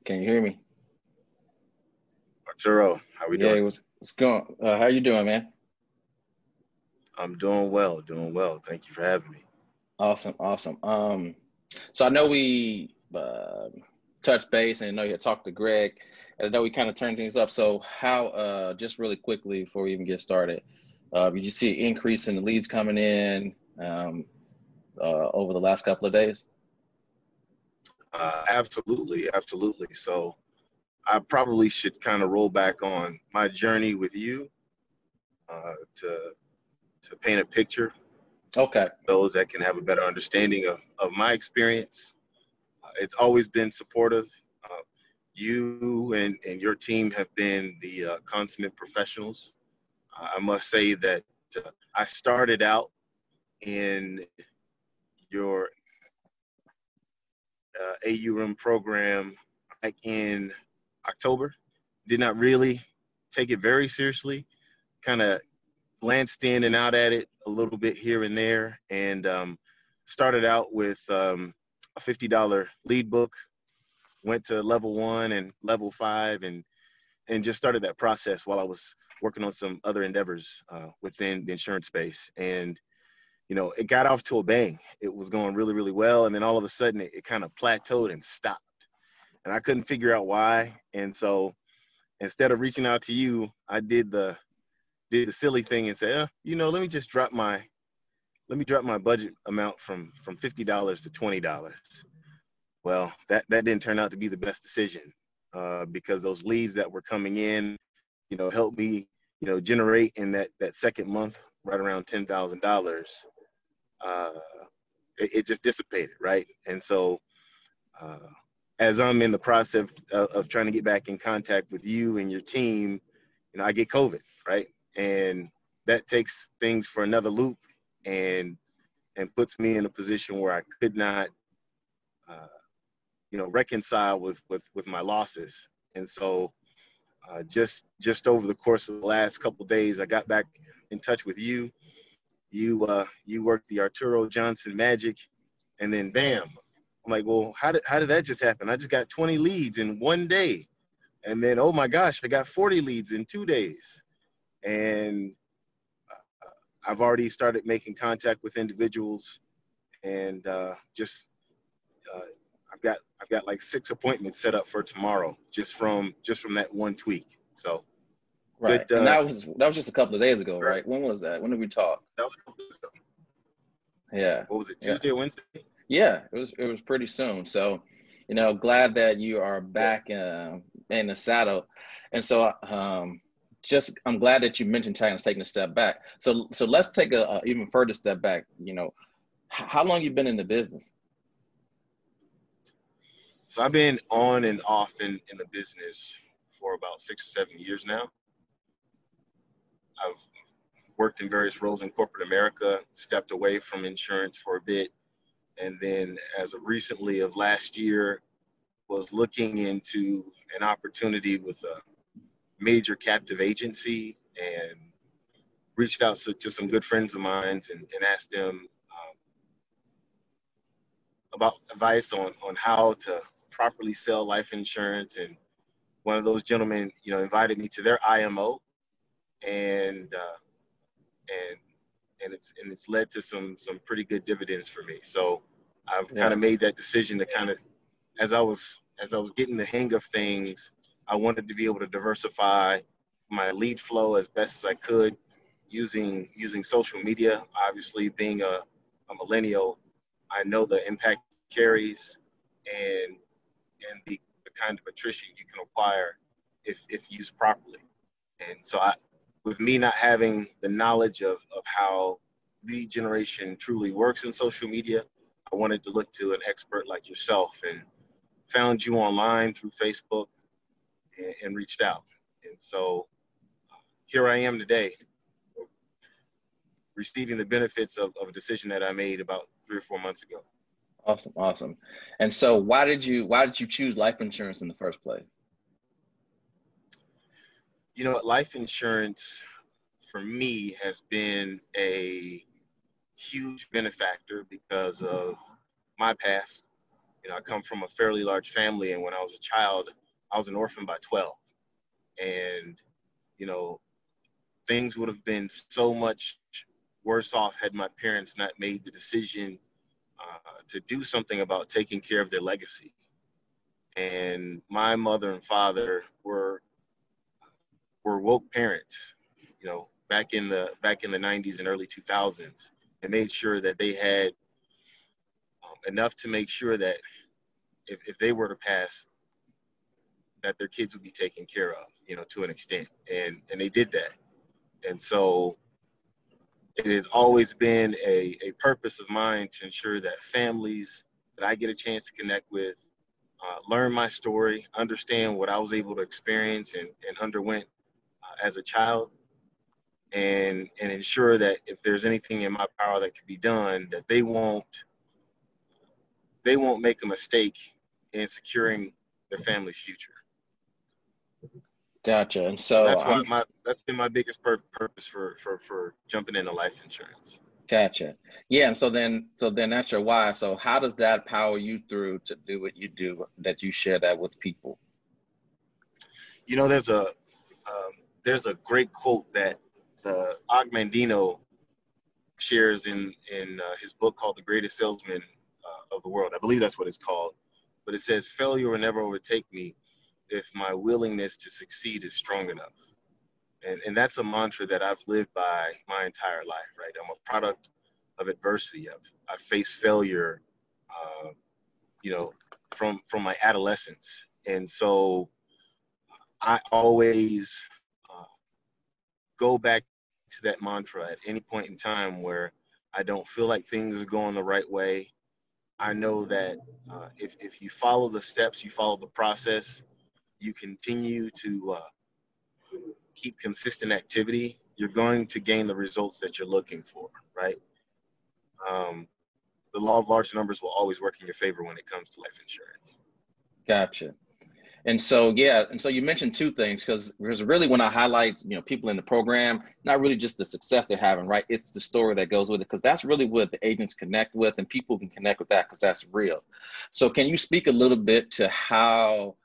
Can you hear me? Arturo, how we Yeah, doing? what's going? How you doing, man? I'm doing well, doing well. Thank you for having me. Awesome, awesome. So I know we touched base, and I know you had talked to Greg, and I know we kind of turned things up. So how, just really quickly before we even get started, did you see an increase in the leads coming in over the last couple of days? Absolutely, absolutely. So I probably should kind of roll back on my journey with you to paint a picture Okay. for those that can have a better understanding of my experience. It's always been supportive. Uh, you and your team have been the consummate professionals. I must say that I started out in your AUM program back in October. Did not really take it very seriously. Kind of glanced in and out at it a little bit here and there, and started out with a $50 lead book. Went to level 1 and level 5, and just started that process while I was working on some other endeavors within the insurance space. And it got off to a bang. It was going really, really well. And then all of a sudden it kind of plateaued and stopped. And I couldn't figure out why. And so instead of reaching out to you, I did the silly thing and said, let me drop my budget amount from $50 to $20. Well, that didn't turn out to be the best decision because those leads that were coming in, helped me, generate in that second month right around $10,000. Uh, it just dissipated, right? And so uh, as I'm in the process of trying to get back in contact with you and your team, I get COVID, right? And that takes things for another loop and puts me in a position where I could not, uh, reconcile with my losses. And so just over the course of the last couple of days, I got back in touch with you. You worked the Arturo Johnson magic, and then bam, I'm like, well, how did that just happen? I just got 20 leads in one day, and then oh my gosh, I got 40 leads in 2 days, and I've already started making contact with individuals, and uh, I've got like 6 appointments set up for tomorrow just from that one tweak. So Right. good. And that was just a couple of days ago, Right. right? When was that? When did we talk? That was a couple days ago. Yeah. What was it? Yeah. Tuesday or Wednesday? Yeah, it was pretty soon. So, glad that you are Yeah. back in the saddle. And so, just I'm glad that you mentioned taking a step back. So let's take a even further step back. How long you been in the business? So I've been on and off in the business for about 6 or 7 years now. I've worked in various roles in corporate America, stepped away from insurance for a bit, and then as of recently of last year, was looking into an opportunity with a major captive agency and reached out to some good friends of mine and asked them about advice on how to properly sell life insurance. And one of those gentlemen, invited me to their IMO, and and and it's led to some pretty good dividends for me. So I've kind Yeah. of made that decision to kind of, as I was getting the hang of things, I wanted to be able to diversify my lead flow as best as I could using social media. Obviously, being a millennial, I know the impact it carries and the kind of attrition you can acquire if used properly. And so with me not having the knowledge of how lead generation truly works in social media, I wanted to look to an expert like yourself and found you online through Facebook and reached out. And so here I am today, receiving the benefits of a decision that I made about 3 or 4 months ago. Awesome, awesome. And so why did you choose life insurance in the first place? Life insurance for me has been a huge benefactor because of my past. I come from a fairly large family, and when I was a child, I was an orphan by 12. And, you know, things would have been so much worse off had my parents not made the decision to do something about taking care of their legacy. And my mother and father were woke parents, back in the 90s and early 2000s, and made sure that they had enough to make sure that if they were to pass, that their kids would be taken care of, to an extent. And they did that. And so it has always been a purpose of mine to ensure that families that I get a chance to connect with, learn my story, understand what I was able to experience and underwent as a child, and ensure that if there's anything in my power that can be done, that they won't make a mistake in securing their family's future. Gotcha. And So so that's been my biggest purpose for jumping into life insurance. gotcha. Yeah. And so then that's your why. So how does that power you through to do what you do, that you share that with people? There's a great quote that Og Mandino shares in his book called The Greatest Salesman of the World. I believe that's what it's called. But it says, "Failure will never overtake me if my willingness to succeed is strong enough." And that's a mantra that I've lived by my entire life, right? I'm a product of adversity. I've faced failure, from my adolescence. And so I always go back to that mantra at any point in time where I don't feel like things are going the right way. I know that if you follow the steps, you follow the process, you continue to keep consistent activity, you're going to gain the results that you're looking for, right? The law of large numbers will always work in your favor when it comes to life insurance. Gotcha. And so, yeah, and so you mentioned two things, because really when I highlight, people in the program, not really just the success they're having, right? It's the story that goes with it, because that's really what the agents connect with, and people can connect with that because that's real. So can you speak a little bit to how,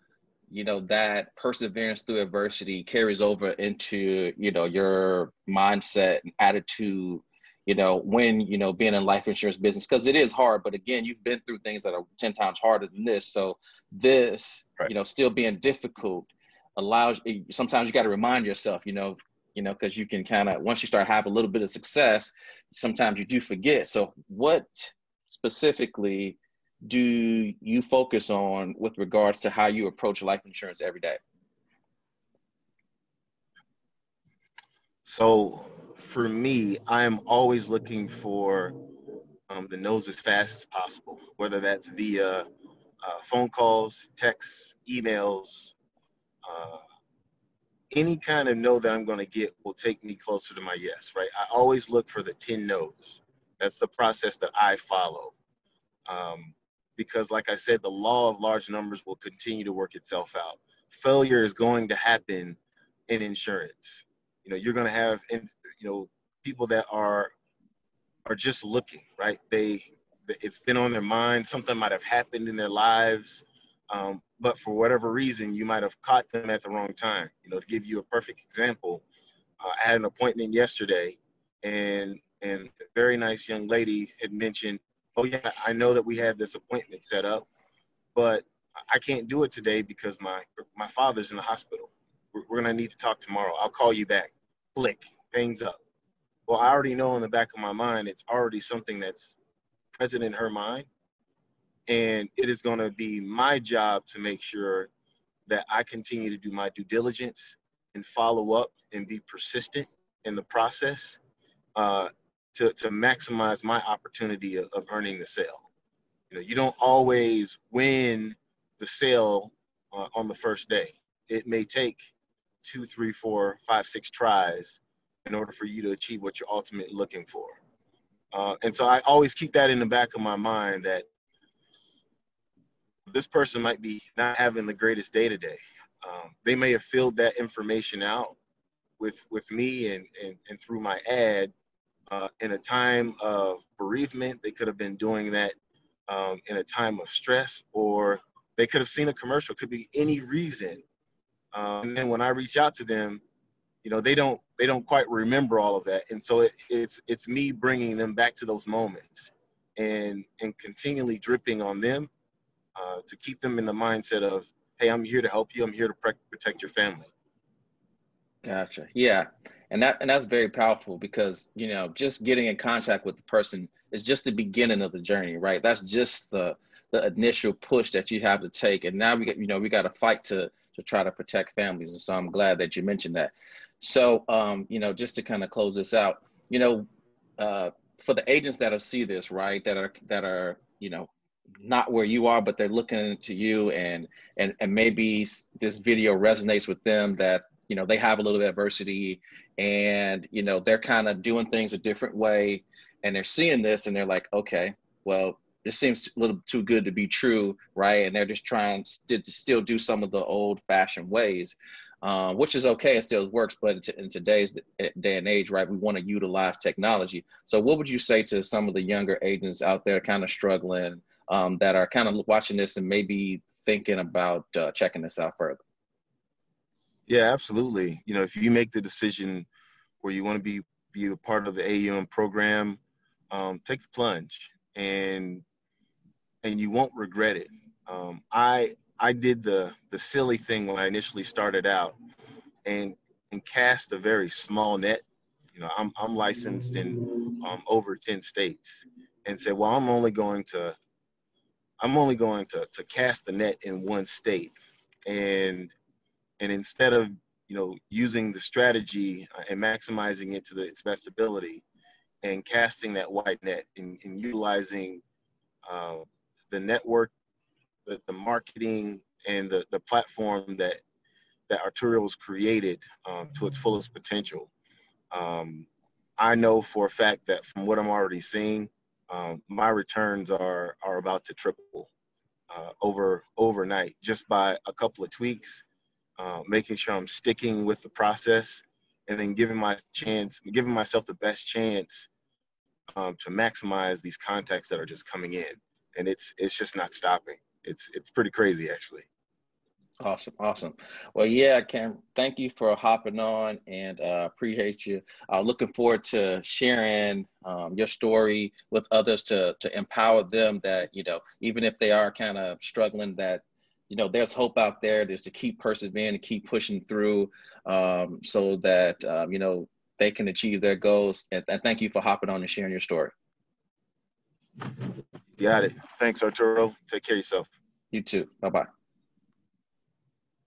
that perseverance through adversity carries over into, your mindset and attitude, when, being in life insurance business, because it is hard, but again, you've been through things that are 10 times harder than this. So this, right. Still being difficult allows, sometimes you got to remind yourself, because you can kind of, once you start having a little bit of success, sometimes you do forget. So what specifically do you focus on with regards to how you approach life insurance every day? So for me, I am always looking for the nose as fast as possible, whether that's via phone calls, texts, emails, any kind of no that I'm going to get will take me closer to my yes, right? I always look for the 10 no's. That's the process that I follow. Because like I said, the law of large numbers will continue to work itself out. Failure is going to happen in insurance. You're going to have, people that are just looking, right? It's been on their mind. Something might have happened in their lives. But for whatever reason, you might have caught them at the wrong time. To give you a perfect example, I had an appointment yesterday, and a very nice young lady had mentioned, "Oh yeah, I know that we have this appointment set up, but I can't do it today because my father's in the hospital. We're gonna need to talk tomorrow. I'll call you back." Click, hangs up. Well, I already know in the back of my mind, it's already something that's present in her mind. And it is going to be my job to make sure that I continue to do my due diligence and follow up and be persistent in the process to maximize my opportunity of earning the sale. You don't always win the sale on the first day. It may take 2, 3, 4, 5, 6 tries in order for you to achieve what you're ultimately looking for. And so I always keep that in the back of my mind, that this person might be not having the greatest day today. They may have filled that information out with me and through my ad in a time of bereavement. They could have been doing that in a time of stress, or they could have seen a commercial, could be any reason. And then when I reach out to them, they don't quite remember all of that. And so it's me bringing them back to those moments and continually dripping on them to keep them in the mindset of, hey, I'm here to help you. I'm here to protect your family. Gotcha. Yeah. And that's very powerful because, just getting in contact with the person is just the beginning of the journey, right? That's just the initial push that you have to take. And now we got to fight to try to protect families. And so I'm glad that you mentioned that. So, just to kind of close this out, for the agents that see this, right, that are, not where you are, but they're looking to you and maybe this video resonates with them, that they have a little bit of adversity and, they're kind of doing things a different way, and they're seeing this and they're like, okay, well, this seems a little too good to be true, right? And they're just trying to still do some of the old fashioned ways, which is okay, it still works, but in today's day and age, right, we want to utilize technology. So what would you say to some of the younger agents out there kind of struggling, that are kind of watching this and maybe thinking about checking this out further? Yeah, absolutely. If you make the decision where you want to be a part of the AUM program, take the plunge, and you won't regret it. I did the silly thing when I initially started out, and cast a very small net. I'm licensed in over 10 states, and said, well, I'm only going to cast the net in one state, and instead of using the strategy and maximizing it to its best ability, and casting that wide net and utilizing the network, the marketing, and the platform that Arturo has created to its fullest potential. I know for a fact that from what I'm already seeing, my returns are about to triple overnight, just by a couple of tweaks, making sure I'm sticking with the process, and then giving myself the best chance to maximize these contacts that are just coming in. And it's just not stopping. It's pretty crazy, actually. Awesome. Well, yeah, Cam, thank you for hopping on, and appreciate you. Looking forward to sharing your story with others to empower them that, even if they are kind of struggling, that, there's hope out there. There's to keep persevering and keep pushing through, so that, they can achieve their goals. And thank you for hopping on and sharing your story. Got it. Thanks, Arturo. Take care of yourself. You too. Bye-bye.